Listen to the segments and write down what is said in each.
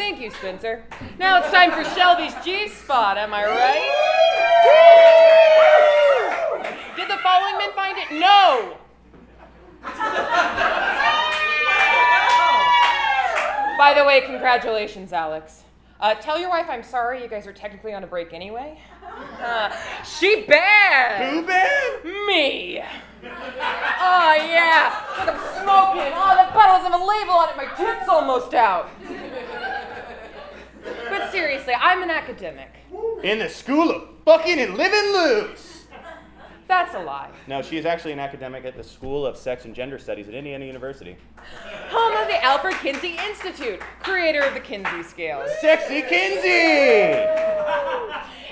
Thank you, Spencer. Now it's time for Shelby's G-spot, am I right? Did the following men find it? No! By the way, congratulations, Alex. Tell your wife I'm sorry. You guys are technically on a break anyway. She bad. Who bad? Me. Oh, yeah. Look, I'm smoking. Oh, that bottle doesn't have a label on it. My tit's almost out. But seriously, I'm an academic. In the school of fucking and living loose. That's a lie. No, she is actually an academic at the School of Sex and Gender Studies at Indiana University. Home of the Alfred Kinsey Institute, creator of the Kinsey scale. Sexy Kinsey!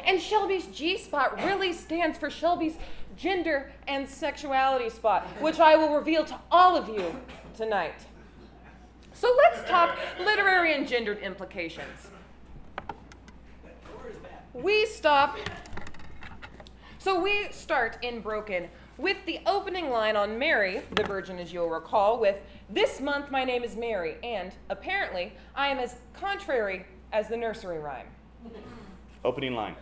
And Shelby's G-spot really stands for Shelby's gender and sexuality spot, which I will reveal to all of you tonight. So let's talk literary and gendered implications. We start in Broken with the opening line on Mary, the Virgin as you'll recall, with, "This month my name is Mary, and apparently I am as contrary as the nursery rhyme." Opening line.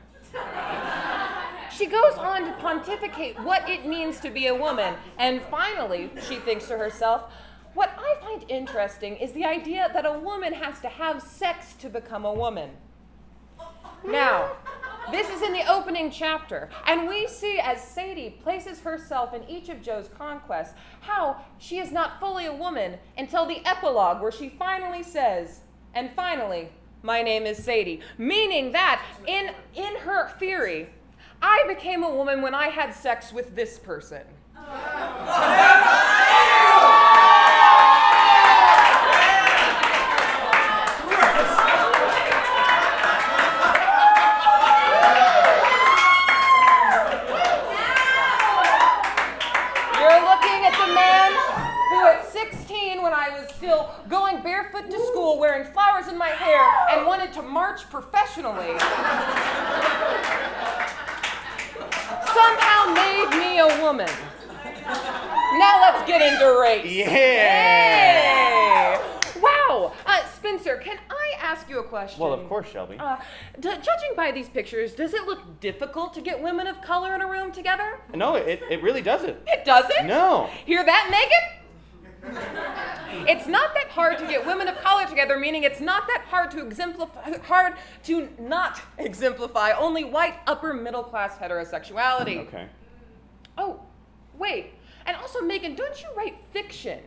She goes on to pontificate what it means to be a woman, and finally, she thinks to herself, "What I find interesting is the idea that a woman has to have sex to become a woman." Now, this is in the opening chapter, and we see as Sadie places herself in each of Joe's conquests, how she is not fully a woman until the epilogue where she finally says, "And finally, my name is Sadie," meaning that in her theory, I became a woman when I had sex with this person. Still going barefoot to school, wearing flowers in my hair, and wanted to march professionally, somehow made me a woman. Now let's get into race. Yeah! Hey! Wow! Spencer, can I ask you a question? Well, of course, Shelby. Judging by these pictures, does it look difficult to get women of color in a room together? No, it really doesn't. It doesn't? No. Hear that, Megan? It's not that hard to get women of color together, meaning it's not that hard to not exemplify only white upper middle class heterosexuality. Okay. Oh, wait. And also, Megan, don't you write fiction?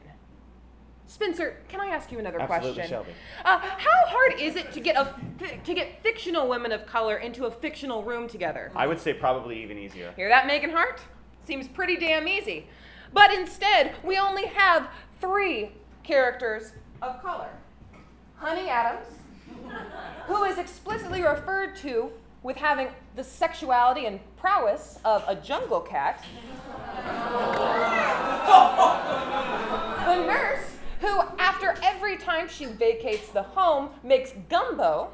Spencer, can I ask you another Absolutely, question? Shelby. How hard is it to get fictional women of color into a fictional room together? I would say probably even easier. Hear that, Megan Hart? Seems pretty damn easy. But instead, we only have 3 characters of color. Honey Adams, who is explicitly referred to with having the sexuality and prowess of a jungle cat. The nurse, who after every time she vacates the home, makes gumbo.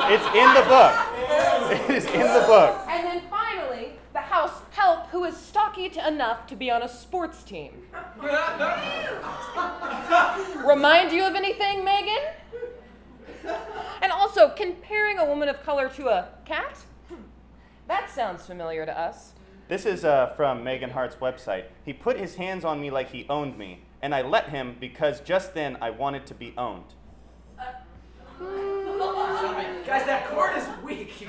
It's in the book. It is in the book. And then finally, the house help, who is stocky enough to be on a sports team. Remind you of anything, Megan? And also, comparing a woman of color to a cat? That sounds familiar to us. This is from Megan Hart's website. He put his hands on me like he owned me, and I let him because just then I wanted to be owned. Guys, that chord is weak.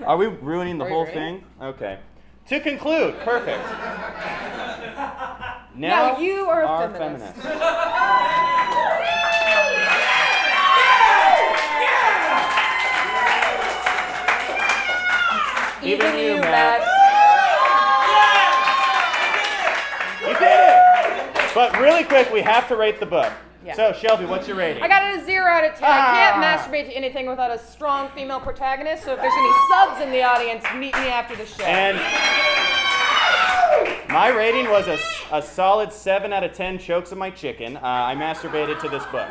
Are we ruining the whole thing? Okay. To conclude, perfect. Now you are a feminist. Even you, Matt. You did it! But really quick, we have to rate the book. Yeah. So, Shelby, what's your rating? I got it a 0 out of 10. I can't masturbate to anything without a strong female protagonist, so if there's any subs in the audience, meet me after the show. And my rating was a solid 7 out of 10 chokes of my chicken. I masturbated to this book.